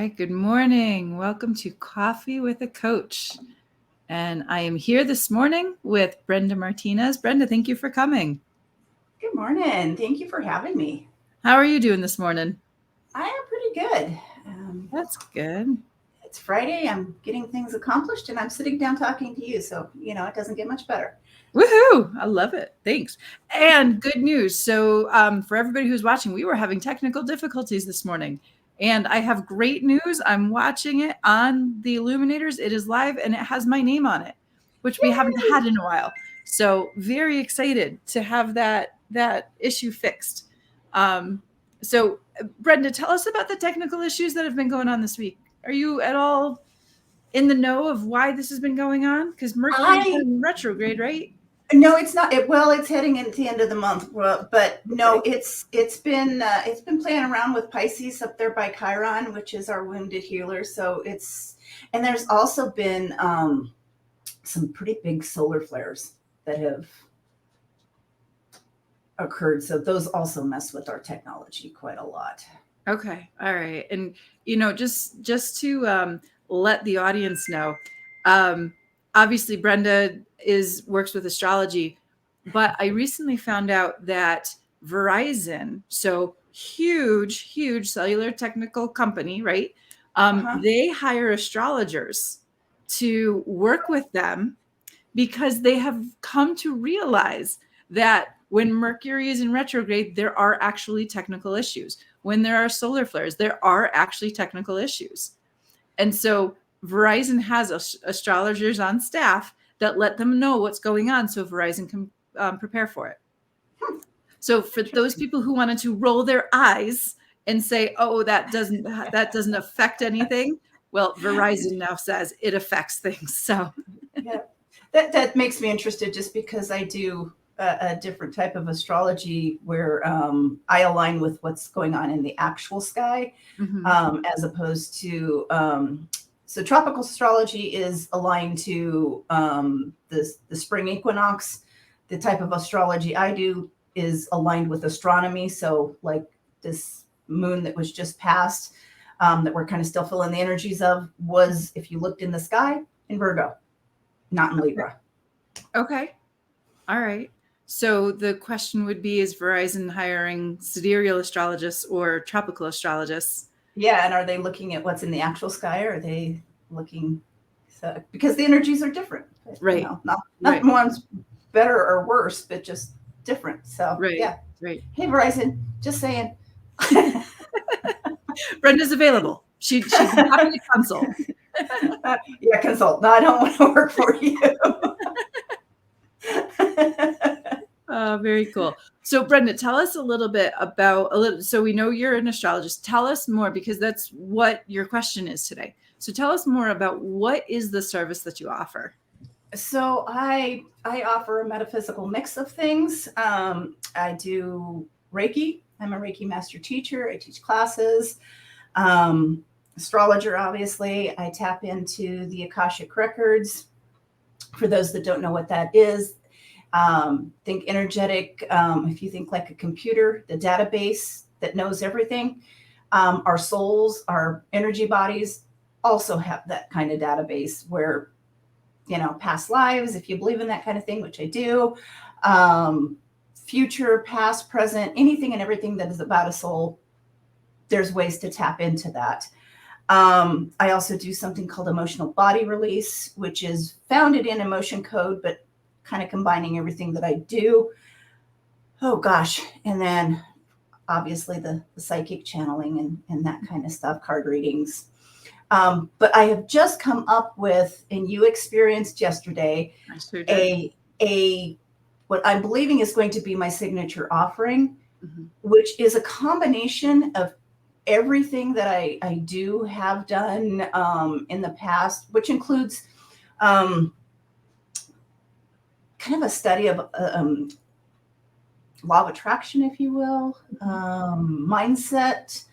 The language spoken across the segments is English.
right, good morning. Welcome to Coffee with a Coach. And I am here this morning with Brenda Martinez. Brenda, thank you for coming. Good morning. Thank you for having me. How are you doing this morning? I am pretty good. That's good. It's Friday. I'm getting things accomplished and I'm sitting down talking to you. So, it doesn't get much better. Woohoo! I love it. Thanks. And good news. So, for everybody who's watching, we were having technical difficulties this morning. And I have great news. I'm watching it on the Illuminators. It is live and it has my name on it, which we haven't had in a while. So, very excited to have that issue fixed. So, Brenda, tell us about the technical issues that have been going on this week. Are you at all in the know of why this has been going on? Because Mercury's in retrograde, right? No, it's not. It's heading into the end of the month, but no, it's been playing around with Pisces up there by Chiron, which is our wounded healer. So and there's also been some pretty big solar flares that have occurred. So those also mess with our technology quite a lot. Okay. All right. And, just to let the audience know, obviously Brenda works with astrology, but I recently found out that Verizon, so huge cellular technical company, right? They hire astrologers to work with them because they have come to realize that when Mercury is in retrograde, there are actually technical issues. When there are solar flares, there are actually technical issues. And so Verizon has astrologers on staff that let them know what's going on so Verizon can prepare for it. So for those people who wanted to roll their eyes and say, oh, that doesn't affect anything, well, Verizon now says it affects things. So yeah, that makes me interested just because I do a different type of astrology where I align with what's going on in the actual sky, as opposed to so tropical astrology is aligned to the spring equinox. The type of astrology I do is aligned with astronomy. So like this moon that was just passed, that we're kind of still feeling the energies of, was, if you looked in the sky, in Virgo, not in Libra. Okay. All right. So the question would be, is Verizon hiring sidereal astrologists or tropical astrologists? Yeah, and are they looking at what's in the actual sky, or are they looking, because the energies are different, right? Not one's better or worse, but just different. So yeah, right. Hey Verizon, just saying. Brenda's available. She'd be happy to consult. Yeah, consult. No, I don't want to work for you. Very cool. So Brenda, tell us a little bit about so we know you're an astrologist. Tell us more, because that's what your question is today. So tell us more about what is the service that you offer. So I offer a metaphysical mix of things. I do Reiki. I'm a Reiki master teacher. I teach classes. Astrologer, obviously. I tap into the Akashic records. For those that don't know what that is, think energetic. If you think like a computer, the database that knows everything. Our souls, our energy bodies also have that kind of database where, past lives, if you believe in that kind of thing, which I do, future, past, present, anything and everything that is about a soul, there's ways to tap into that. I also do something called emotional body release, which is founded in emotion code, but kind of combining everything that I do. Oh gosh. And then obviously the psychic channeling and that kind of stuff, card readings. But I have just come up with, and you experienced yesterday, a what I'm believing is going to be my signature offering, which is a combination of everything that I do have done in the past, which includes kind of a study of law of attraction, if you will, mindset,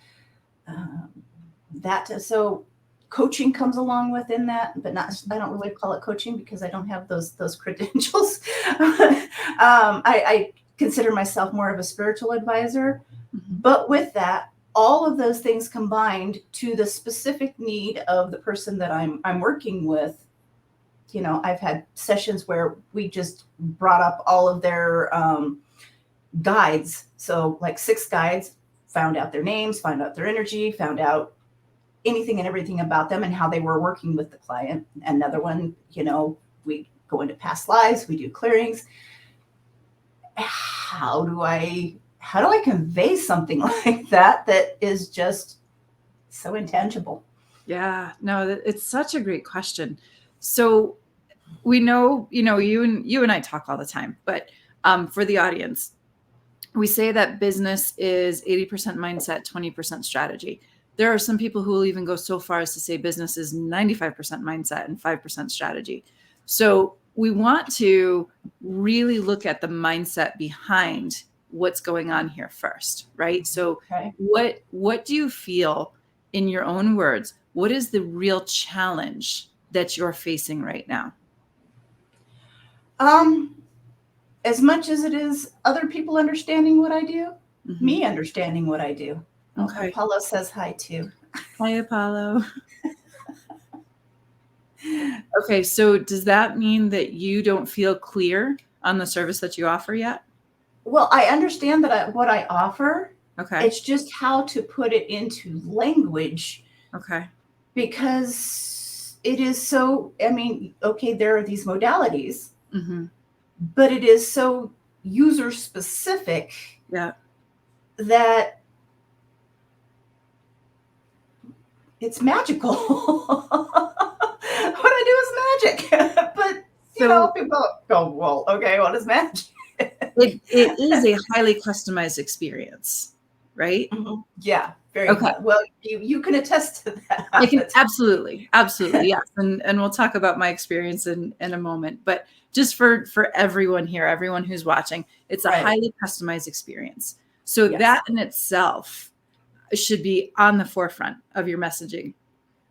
so coaching comes along within that, but not, I don't really call it coaching because I don't have those credentials. I consider myself more of a spiritual advisor, but with that, all of those things combined to the specific need of the person that I'm working with. You know, I've had sessions where we just brought up all of their guides. So like 6 guides, found out their names, found out their energy, found out anything and everything about them and how they were working with the client. Another one, you know, we go into past lives, we do clearings. How do I convey something like that is just so intangible? Yeah, no, it's such a great question. So we know, you know, you and I talk all the time, but for the audience, we say that business is 80% mindset, 20% strategy. There are some people who will even go so far as to say business is 95% mindset and 5% strategy. So we want to really look at the mindset behind what's going on here first, right? So Okay. what do you feel, in your own words, what is the real challenge that you're facing right now? As much as it is other people understanding what I do, Mhm. me understanding what I do. Oh, Okay. Apollo says hi too. Hi, Apollo. Okay, so does that mean that you don't feel clear on the service that you offer yet? Well, I understand that what I offer. Okay. It's just how to put it into language, Okay. because it is so, I mean, okay, there are these modalities, Mm-hmm. but it is so user specific Yeah. that it's magical. What I do is magic. But, you know, So people go, well, okay, what is magic? it is a highly customized experience, right? Mhm. Yeah, very Okay. high. Well, you can attest to I can that. absolutely, yes. And we'll talk about my experience in a moment. But just for everyone here, everyone who's watching, it's a Right. highly customized experience. So Yes. that in itself should be on the forefront of your messaging,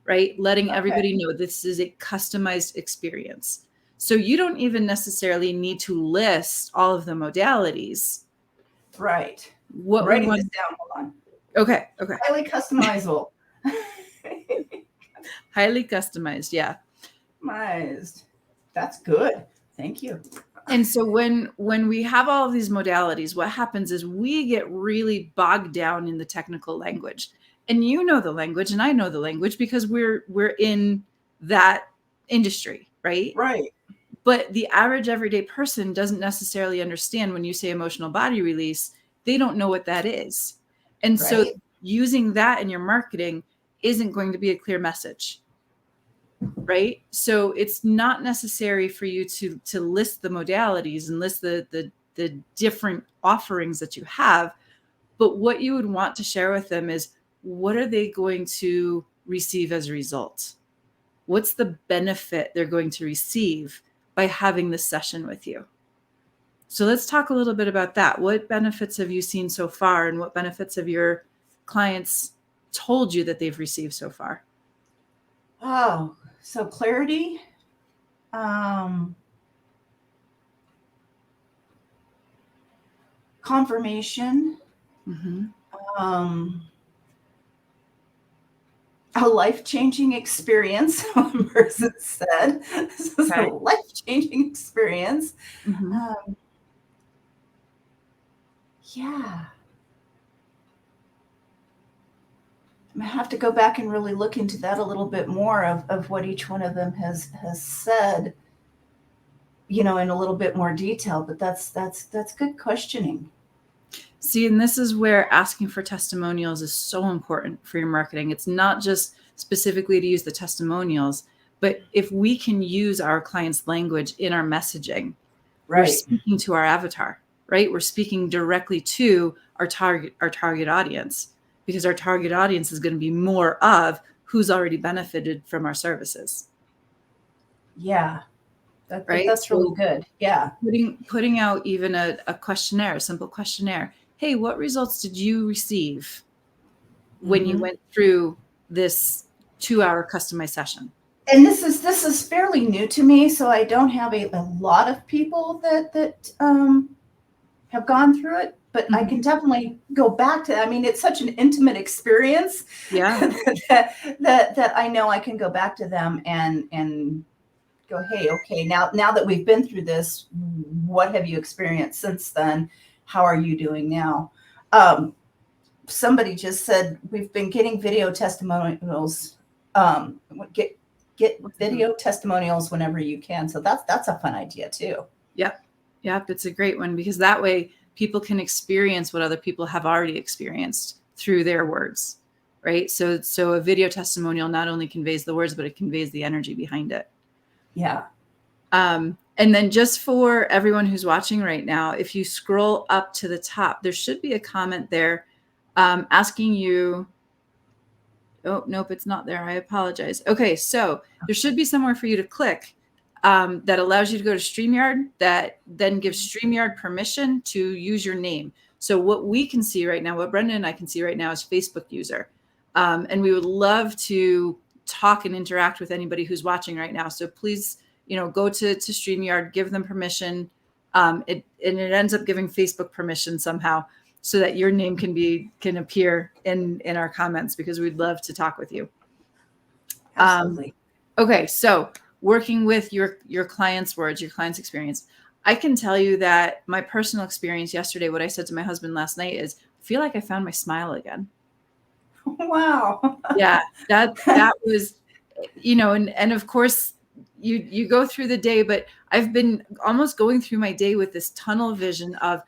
right? Letting Okay. everybody know this is a customized experience. So you don't even necessarily need to list all of the modalities. Right. I'm What we writing this want, down. Hold on. okay, Highly customizable. highly customized, yeah. Customized. That's good. Thank you. And so when we have all of these modalities, what happens is we get really bogged down in the technical language. And you know the language and I know the language because we're in that industry, right? Right. But the average everyday person doesn't necessarily understand when you say emotional body release, they don't know what that is. And so Right. using that in your marketing isn't going to be a clear message, right? So it's not necessary for you to list the modalities and list the different offerings that you have, but what you would want to share with them is, what are they going to receive as a result? What's the benefit they're going to receive by having this session with you? So let's talk a little bit about that. What benefits have you seen so far, and what benefits have your clients told you that they've received so far? Oh, so clarity. Confirmation. Mm-hmm. Um, a life-changing experience. One person said, "This is a Okay. life-changing experience." Mm-hmm. Um, yeah. I have to go back and really look into that a little bit more of what each one of them has said, you know, in a little bit more detail. But that's good questioning. See, and this is where asking for testimonials is so important for your marketing. It's not just specifically to use the testimonials, but if we can use our clients' language in our messaging, we're Right. speaking to our avatar, right? We're speaking directly to our target audience, because our target audience is going to be more of who's already benefited from our services, Yeah. right? That's really So good. Yeah. putting out even a questionnaire, a simple questionnaire. Hey, what results did you receive when you Hmm. went through this 2-hour customized session? And this is fairly new to me, so I don't have a lot of people that have gone through it. but I can definitely go back to, I mean, it's such an intimate experience Yeah. that I know I can go back to them and go, hey, okay, now that we've been through this, what have you experienced since then? How are you doing now? Somebody just said we've been getting video testimonials. Get video testimonials whenever you can. So that's a fun idea too. Yep. Yep. It's a great one, because that way people can experience what other people have already experienced through their words. Right. So a video testimonial not only conveys the words, but it conveys the energy behind it. Yeah. And then just for everyone who's watching right now, if you scroll up to the top, there should be a comment there asking you. Oh, nope, it's not there. I apologize. Okay, so there should be somewhere for you to click that allows you to go to StreamYard, that then gives StreamYard permission to use your name. So what we can see right now, what Brenda and I can see right now, is Facebook user. And we would love to talk and interact with anybody who's watching right now. So please, go to StreamYard, give them permission. It ends up giving Facebook permission somehow, so that your name can appear in our comments, because we'd love to talk with you. Absolutely. Okay, so working with your clients' words, your clients' experience, I can tell you that my personal experience yesterday, what I said to my husband last night is, I feel like I found my smile again. Wow. Yeah, that was, and of course you go through the day, but I've been almost going through my day with this tunnel vision of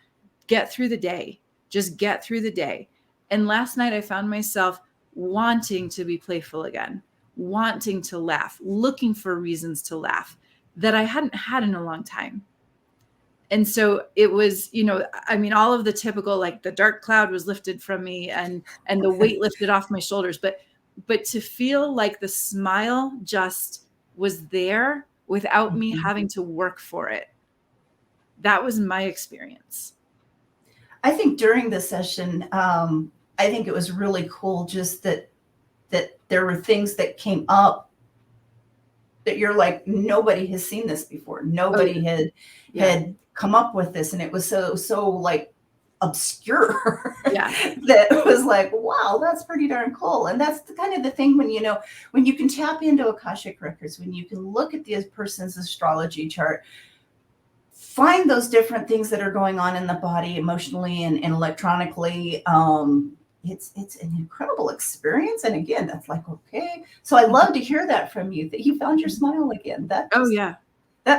get through the day, just get through the day. And last night I found myself wanting to be playful again, wanting to laugh, looking for reasons to laugh that I hadn't had in a long time. And so it was, all of the typical, like the dark cloud was lifted from me and the weight lifted off my shoulders. But to feel like the smile just was there without me having to work for it. That was my experience. I think during the session, I think it was really cool just that there were things that came up that you're like, nobody has seen this before. Nobody had come up with this. And it was so like obscure that it was like, wow, that's pretty darn cool. And that's kind of the thing when you can tap into Akashic records, when you can look at the person's astrology chart, find those different things that are going on in the body emotionally and electronically. It's an incredible experience. And again, that's like, okay. So I love to hear that from you, that you found your smile again. That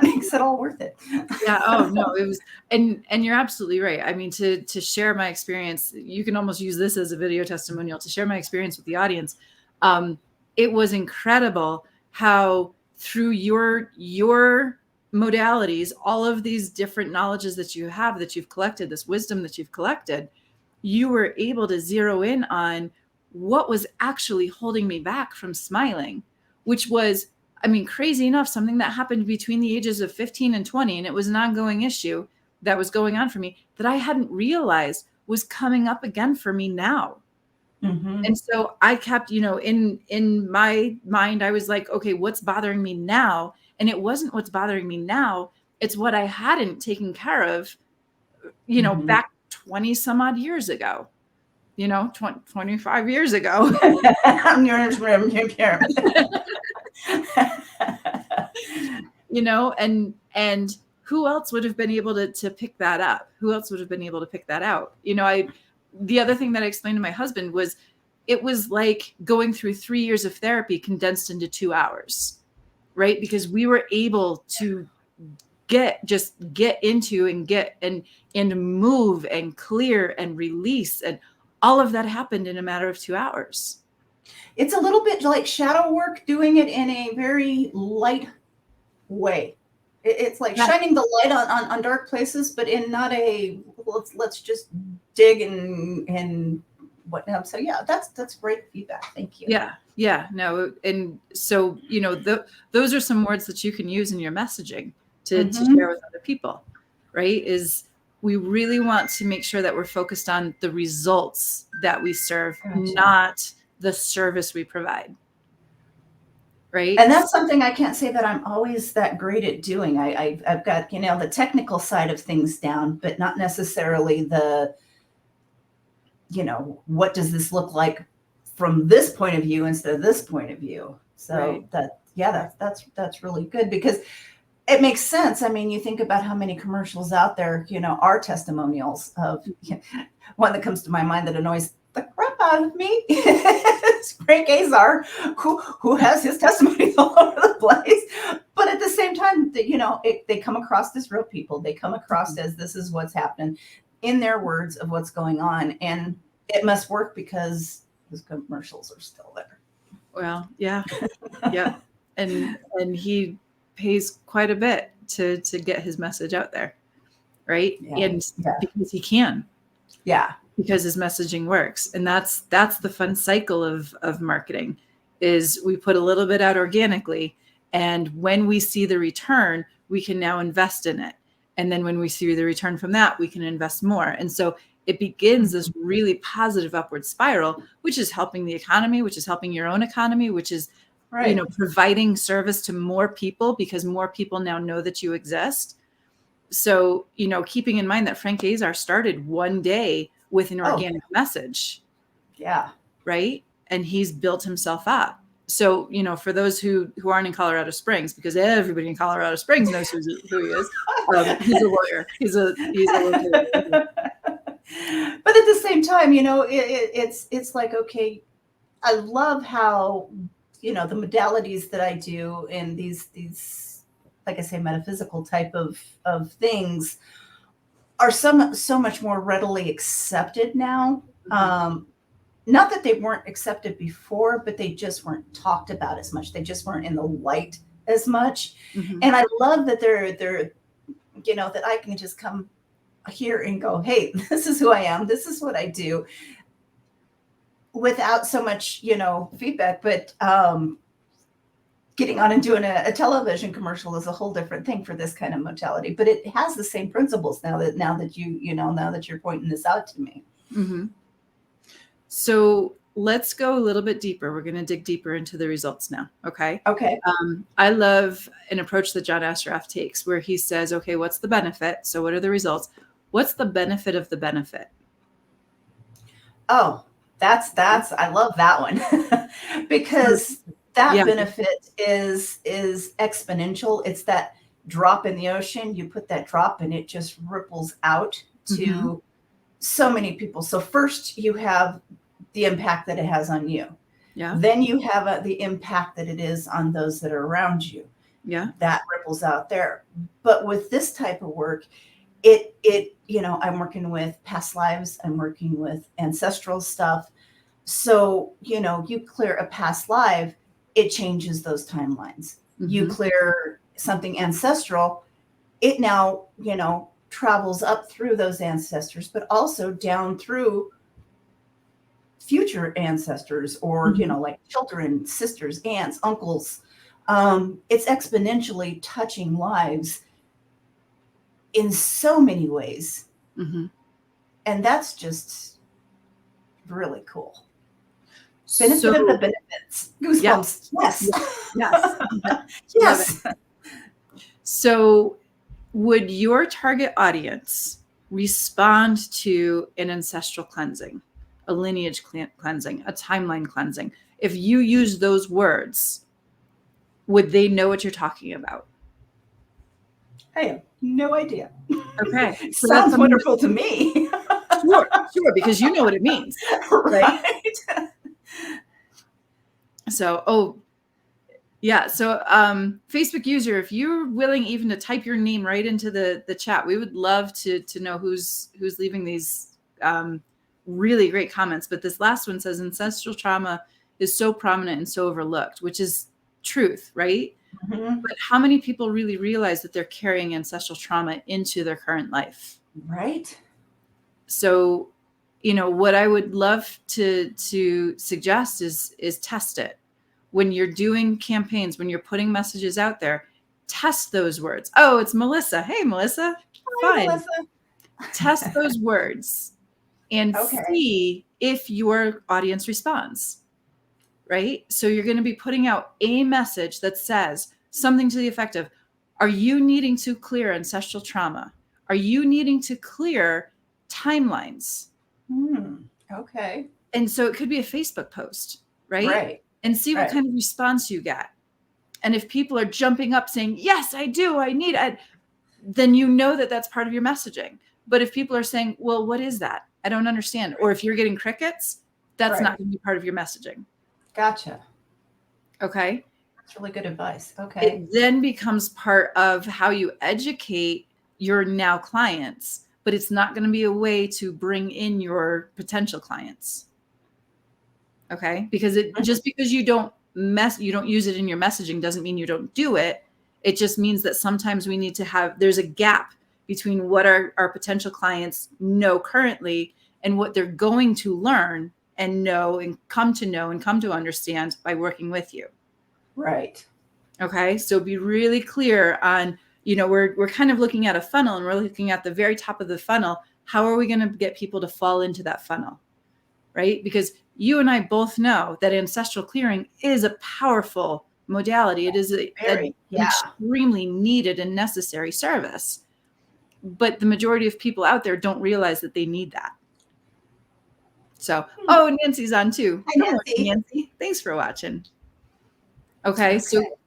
makes it all worth it. Yeah. Oh no, it was, and you're absolutely right. I mean, to share my experience, you can almost use this as a video testimonial to share my experience with the audience. It was incredible how through your modalities, all of these different knowledges that you have, that you've collected, this wisdom that you've collected, you were able to zero in on what was actually holding me back from smiling, which was, crazy enough, something that happened between the ages of 15 and 20. And it was an ongoing issue that was going on for me that I hadn't realized was coming up again for me now. Mm-hmm. And so I kept, in my mind, I was like, okay, what's bothering me now? And it wasn't what's bothering me now. It's what I hadn't taken care of, back 20 some odd years ago, 25 years ago. And who else would have been able to pick that up? Who else would have been able to pick that out? The other thing that I explained to my husband was, it was like going through 3 years of therapy condensed into 2 hours, right? Because we were able to get into and move and clear and release, and all of that happened in a matter of 2 hours. It's a little bit like shadow work, doing it in a very light way. It's like shining the light on dark places, but in not a let's just dig and whatnot. So yeah, that's great feedback. Thank you. Yeah, no, and so those are some words that you can use in your messaging to share with other people, right? Is we really want to make sure that we're focused on the results that we serve, not the service we provide. Right. And that's something I can't say that I'm always that great at doing. I've got, the technical side of things down, but not necessarily the what does this look like from this point of view instead of this point of view? So Right. that's really good, because it makes sense. I mean, you think about how many commercials out there, are testimonials of, one that comes to my mind that annoys the crap out of me is Frank Azar, who has his testimonies all over the place. But at the same time, they come across as real people. They come across as, this is what's happening in their words of what's going on. And it must work because his commercials are still there. Well, yeah. Yeah. And he pays quite a bit to get his message out there. Right. Yeah. And Yeah. because he can. Yeah. Because his messaging works. And that's the fun cycle of marketing, is we put a little bit out organically, and when we see the return, we can now invest in it. And then when we see the return from that, we can invest more. And so it begins this really positive upward spiral, which is helping the economy, which is helping your own economy, which is, Right. providing service to more people, because more people now know that you exist. So, keeping in mind that Frank Azar started one day with an organic message. Yeah. Right. And he's built himself up. So, for those who aren't in Colorado Springs, because everybody in Colorado Springs knows who he is. He's a lawyer. He's a lawyer. But at the same time, it's like, okay, I love how, the modalities that I do in these, like I say, metaphysical type of things are so much more readily accepted now. Not that they weren't accepted before, but they just weren't talked about as much. They just weren't in the light as much. Mm-hmm. And I love that they're that I can just come here and go, hey, this is who I am. This is what I do, without so much, feedback. But getting on and doing a television commercial is a whole different thing for this kind of modality. But it has the same principles now that you're pointing this out to me. Mm-hmm. So let's go a little bit deeper. We're going to dig deeper into the results now. Okay. Okay. I love an approach that John Ashraf takes, where he says, okay, what's the benefit? So what are the results? What's the benefit of the benefit? Oh, that's I love that one. Because that benefit is exponential. It's that drop in the ocean. You put that drop and it just ripples out to so many people. So first you have the impact that it has on you. Yeah. Then you have the impact that it is on those that are around you. Yeah. That ripples out there. But with this type of work, I'm working with past lives. I'm working with ancestral stuff. So, you clear a past life, it changes those timelines. Mm-hmm. You clear something ancestral, it now, travels up through those ancestors, but also down through future ancestors, or, like children, sisters, aunts, uncles. It's exponentially touching lives in so many ways. Mm-hmm. And that's just really cool. Benefit of the benefits. Goosebumps. Yes. Yes. Yes. So would your target audience respond to an ancestral cleansing, a lineage cleansing, a timeline cleansing? If you use those words, would they know what you're talking about? I have no idea. Okay. So sounds wonderful to me. Sure, because you know what it means. Right? So, So Facebook user, if you're willing even to type your name right into the chat, we would love to know who's leaving these really great comments. But this last one says ancestral trauma is so prominent and so overlooked, which is truth, right? Mm-hmm. But how many people really realize that they're carrying ancestral trauma into their current life? Right. So, what I would love to suggest is test it. When you're doing campaigns, when you're putting messages out there, test those words. Oh, it's Melissa. Hey, Melissa. Hi, Melissa. Test those words and see if your audience responds. Right? So you're going to be putting out a message that says something to the effect of, are you needing to clear ancestral trauma? Are you needing to clear timelines? Okay. And so it could be a Facebook post, right? Right. And see what Right. kind of response you get. And if people are jumping up saying, yes, I do, I need it, then you know that that's part of your messaging. But if people are saying, well, what is that? I don't understand. Or if you're getting crickets, that's Right. not going to be part of your messaging. Gotcha. Okay. That's really good advice. Okay. It then becomes part of how you educate your now clients, but it's not going to be a way to bring in your potential clients. Okay. Because just because you don't use it in your messaging doesn't mean you don't do it. It just means that sometimes we need to there's a gap between what our potential clients know currently and what they're going to learn and know and come to understand by working with you. Right. Okay. So be really clear on, we're kind of looking at a funnel, and we're looking at the very top of the funnel. How are we going to get people to fall into that funnel? Right? Because you and I both know that ancestral clearing is a powerful modality. It is an extremely needed and necessary service. But the majority of people out there don't realize that they need that. So, Nancy's on too. Hi, Good morning, Nancy. Nancy. Thanks for watching. Okay.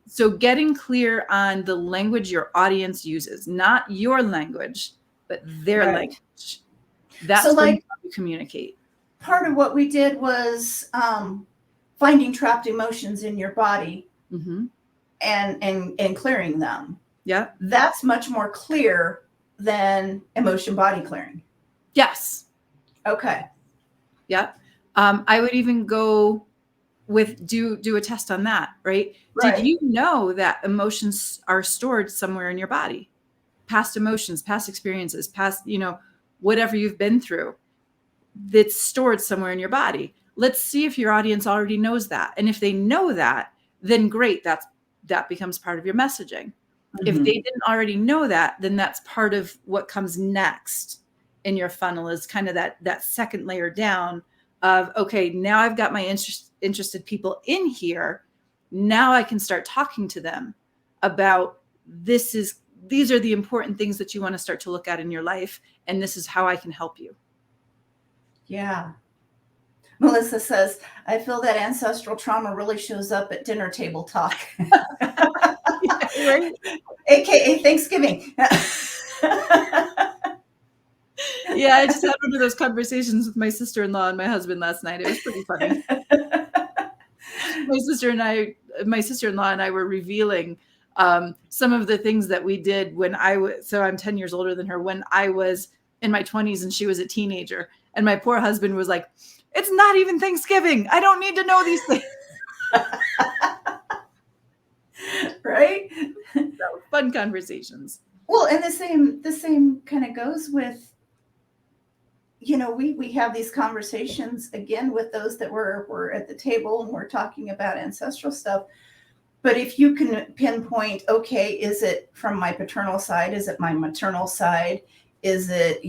So getting clear on the language your audience uses, not your language, but their language. That's So, how you communicate. Part of what we did was finding trapped emotions in your body and clearing them. Yeah. That's much more clear than emotion body clearing. Yes. Okay. Yeah. I would even go with do a test on that, right? Did you know that emotions are stored somewhere in your body? Past emotions, past experiences, past, whatever you've been through, that's stored somewhere in your body. Let's see if your audience already knows that. And if they know that, then great, that becomes part of your messaging. If they didn't already know that, then that's part of what comes next in your funnel, is kind of that second layer down of, okay, now I've got my interested people in here. Now I can start talking to them about these are the important things that you want to start to look at in your life. And this is how I can help you. Yeah. Melissa says, I feel that ancestral trauma really shows up at dinner table talk. Right? AKA Thanksgiving. Yeah, I just had one of those conversations with my sister-in-law and my husband last night. It was pretty funny. My sister-in-law and I were revealing some of the things that we did when so I'm 10 years older than her, when I was in my 20s and she was a teenager. And my poor husband was like, it's not even Thanksgiving. I don't need to know these things. Right? So, fun conversations. Well, and the same kind of goes with, we have these conversations again with those that were at the table and we're talking about ancestral stuff. But if you can pinpoint, okay, is it from my paternal side? Is it my maternal side? Is it,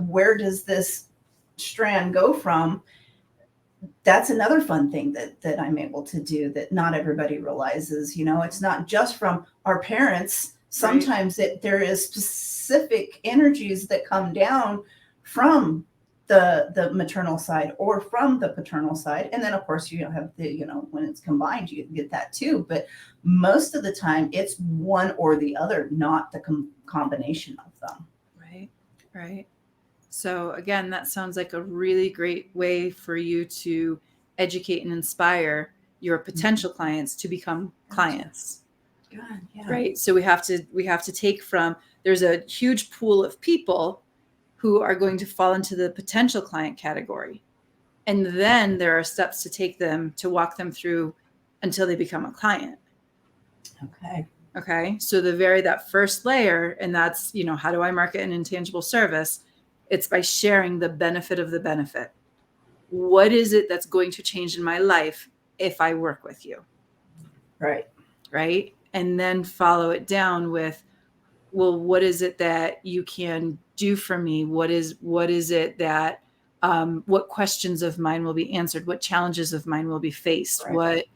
where does this strand go from? That's another fun thing that I'm able to do that not everybody realizes. It's not just from our parents. Sometimes there is specific energies that come down from the maternal side or from the paternal side. And then of course you have when it's combined, you get that too. But most of the time it's one or the other, not the combination of them. Right. So again, that sounds like a really great way for you to educate and inspire your potential clients to become clients. Good. Yeah. Right. So we have to take from, there's a huge pool of people who are going to fall into the potential client category. And then there are steps to take them, to walk them through until they become a client. Okay. So that first layer, and that's, how do I market an intangible service? It's by sharing the benefit of the benefit. What is it that's going to change in my life if I work with you? Right. And then follow it down with, well, what is it that you can do for me? What is it that, what questions of mine will be answered? What challenges of mine will be faced? What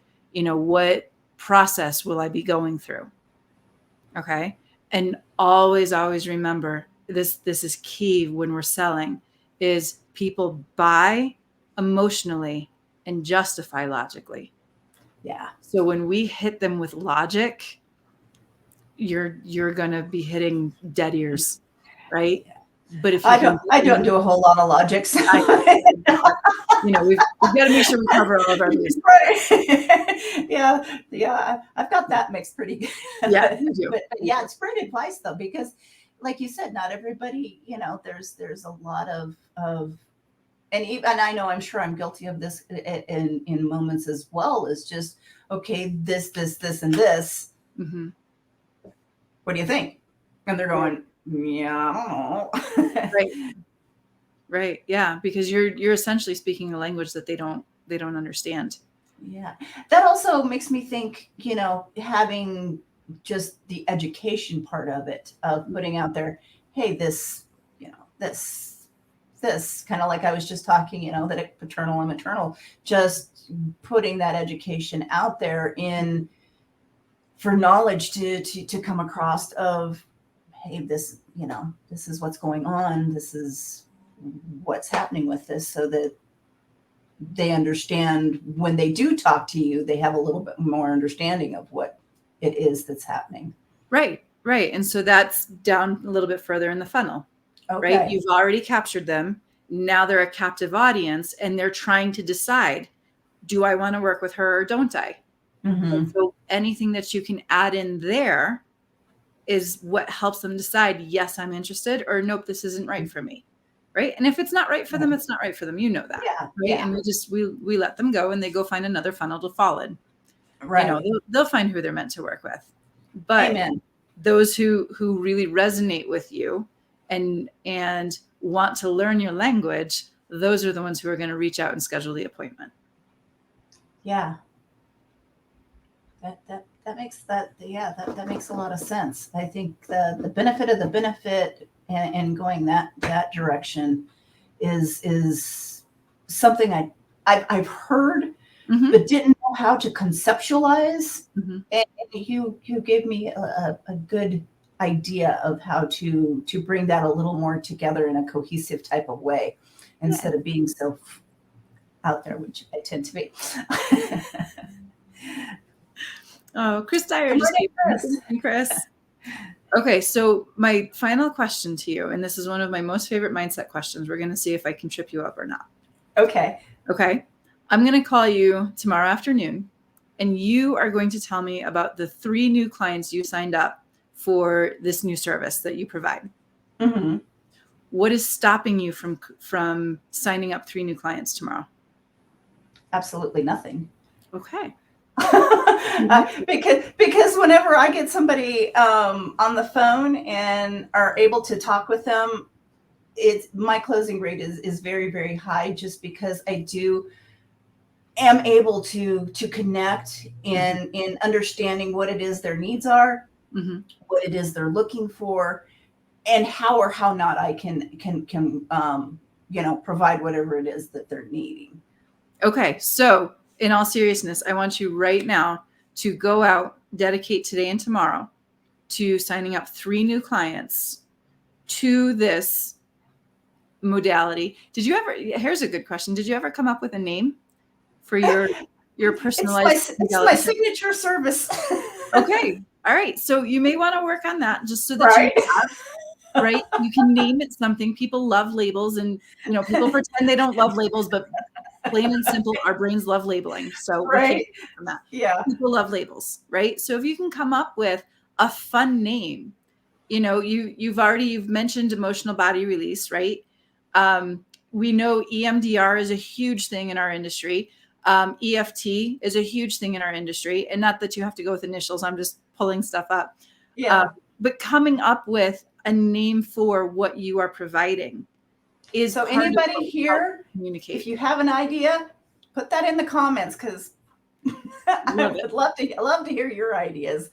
process will I be going through? Okay. And always remember this is key when we're selling, is people buy emotionally and justify logically. Yeah. So when we hit them with logic, you're going to be hitting dead ears, right? But if you can, I don't do a whole lot of logic. So. You know, we've got to make sure we cover all of our bases. Right. Yeah. I've got that mixed pretty good. Yeah, you do. But yeah, it's great advice though, because like you said, not everybody, you know, there's a lot of and I know I'm sure I'm guilty of this in moments as well, is just, okay, this, and this. Mm-hmm. What do you think? And they're going, yeah, I don't know. Right. Right. Yeah. Because you're essentially speaking a language that they don't understand. Yeah. That also makes me think, you know, having just the education part of it, of putting out there, hey, this, you know, this kind of like I was just talking, you know, that paternal and maternal, just putting that education out there in for knowledge to come across of, hey, this, you know, this is what's going on. This is what's happening with this, so that they understand when they do talk to you, they have a little bit more understanding of what it is that's happening. Right. Right. And so that's down a little bit further in the funnel, Okay. right? You've already captured them. Now they're a captive audience and they're trying to decide, do I want to work with her or don't I? Mm-hmm. And so anything that you can add in there is what helps them decide, yes, I'm interested, or nope, this isn't right for me. Right. And if it's not right for them, it's not right for them. You know that. Yeah. Right. Yeah. And we let them go and they go find another funnel to fall in. Right. You know, they'll find who they're meant to work with. But Amen. Those who really resonate with you and want to learn your language, those are the ones who are going to reach out and schedule the appointment. Yeah. That makes that makes a lot of sense. I think the benefit of the benefit and going that direction is something I've heard, Mm-hmm. but didn't know how to conceptualize. Mm-hmm. And you gave me a good idea of how to bring that a little more together in a cohesive type of way, instead of being so out there, which I tend to be. Oh, Chris Dyer just Chris. Okay, so my final question to you, and this is one of my most favorite mindset questions. We're going to see if I can trip you up or not. Okay. Okay. I'm going to call you tomorrow afternoon, and you are going to tell me about the 3 new clients you signed up for this new service that you provide. Mm-hmm. What is stopping you from signing up 3 new clients tomorrow? Absolutely nothing. Okay. Because whenever I get somebody on the phone and are able to talk with them, my closing rate is very, very high, just because I am able to connect in understanding what it is their needs are, Mm-hmm. what it is they're looking for, and how or how not I can you know, provide whatever it is that they're needing. Okay, so in all seriousness, I want you right now to go out, dedicate today and tomorrow to signing up 3 new clients to this modality. Here's a good question. Did you ever come up with a name for your personalized it's my signature service. Okay. All right. So you may want to work on that, just so that Right. you have, right? You can name it something. People love labels, and you know, people pretend they don't love labels, but plain and simple, our brains love labeling. So we can't get from that. Yeah. People love labels, right? So if you can come up with a fun name, you know, you've mentioned emotional body release, right? We know EMDR is a huge thing in our industry. EFT is a huge thing in our industry, and not that you have to go with initials. I'm just pulling stuff up. Yeah. But coming up with a name for what you are providing is so anybody here, communicate. If you have an idea, put that in the comments, because I would love to hear your ideas.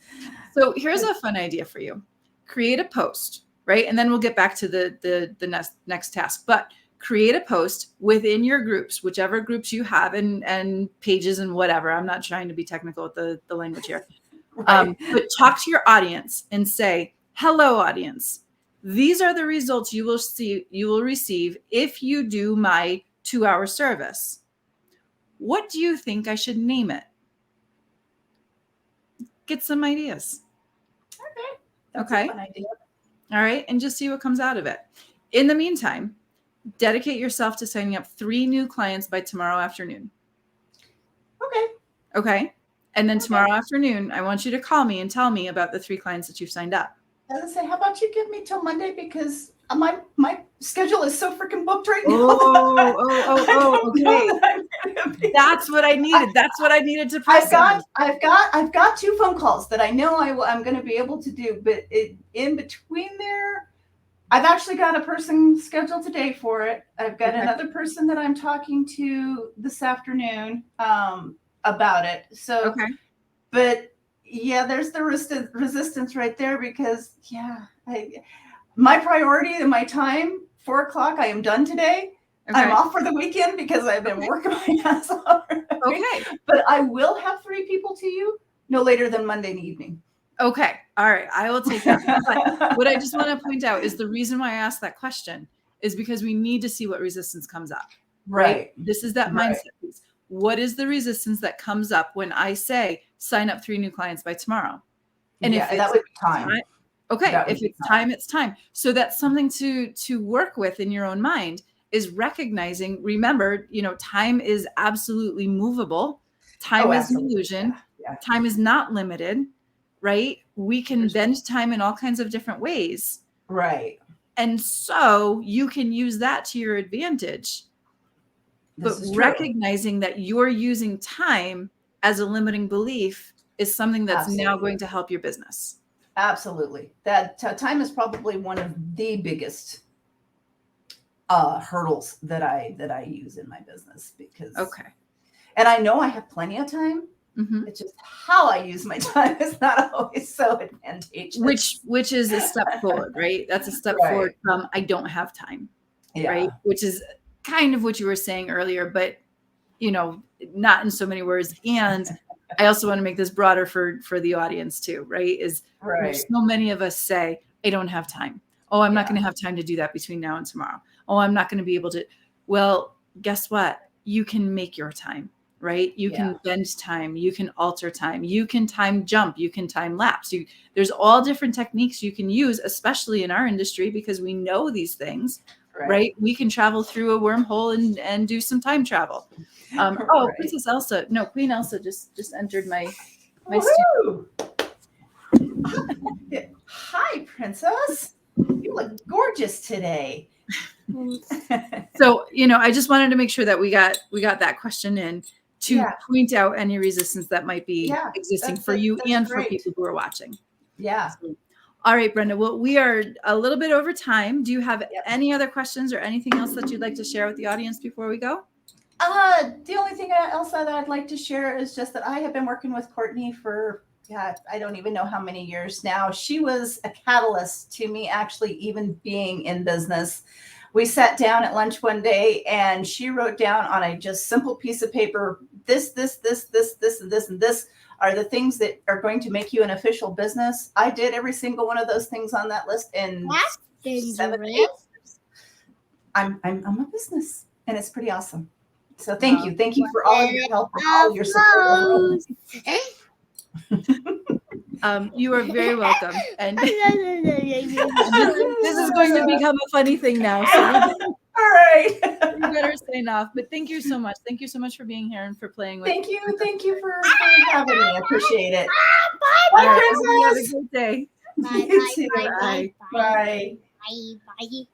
So here's a fun idea for you. Create a post, right? And then we'll get back to the next task. But create a post within your groups, whichever groups you have, and pages and whatever. I'm not trying to be technical with the language here. Right. But talk to your audience and say, hello, audience. These are the results you will receive if you do my 2-hour service. What do you think I should name it? Get some ideas. Okay. That's Okay. a fun idea. All right. And just see what comes out of it. In the meantime, dedicate yourself to signing up 3 new clients by tomorrow afternoon. Okay. Okay. And then tomorrow afternoon, I want you to call me and tell me about the 3 clients that you've signed up. I was gonna say, how about you give me till Monday, because my schedule is so freaking booked right now. Okay. That's what I needed. That's what I needed to press. I've got 2 phone calls that I know I'm going to be able to do, but in between there, I've actually got a person scheduled today for it. I've got another person that I'm talking to this afternoon about it. So, but yeah, there's the resistance right there, because my priority and my time, 4:00, I am done today. I'm off for the weekend because I've been working my ass off. Okay. But I will have 3 people to you no later than Monday evening. Okay. All right. I will take that. But what I just want to point out is the reason why I asked that question is because we need to see what resistance comes up. Right. This is that mindset piece. What is the resistance that comes up when I say sign up 3 new clients by tomorrow? And if that would be time. If it's time, it's time. So that's something to work with in your own mind, is recognizing, remember, time is absolutely movable. Time is an illusion. Time is not limited, right? We can bend time in all kinds of different ways. Right. And so you can use that to your advantage. But recognizing that you're using time as a limiting belief is something that's now going to help your business. Absolutely. That time is probably one of the biggest hurdles that I use in my business, because and I know I have plenty of time. It's just how I use my time is not always so advantageous. Which is a step forward, right? That's a step forward from I don't have time, right? Which is kind of what you were saying earlier, but not in so many words. And I also want to make this broader for the audience too, right? So many of us say, I don't have time. Oh, I'm not going to have time to do that between now and tomorrow. Oh, I'm not going to be able to. Well, guess what? You can make your time, right? You can bend time. You can alter time. You can time jump. You can time lapse. There's all different techniques you can use, especially in our industry, because we know these things, right? We can travel through a wormhole and do some time travel. Princess Elsa. No, Queen Elsa just entered my studio. Hi, Princess. You look gorgeous today. So, I just wanted to make sure that we got that question in to point out any resistance that might be existing for you and for people who are watching. Yeah. So, all right, Brenda. Well, we are a little bit over time. Do you have any other questions or anything else that you'd like to share with the audience before we go? The only thing else that I'd like to share is just that I have been working with Courtney for I don't even know how many years now. She was a catalyst to me actually even being in business. We sat down at lunch one day and she wrote down on a just simple piece of paper, this, and this are the things that are going to make you an official business. I did every single one of those things on that list in 7 days. I'm a business, and it's pretty awesome. So thank you. Thank you for all of your help and all of your support. You are very welcome. And this is going to become a funny thing now. So all right. We better sign off. But thank you so much. Thank you so much for being here and for playing with me. Thank you for having me. I appreciate it. Bye, Princess. Have a good day. Bye. Bye. Bye. Bye.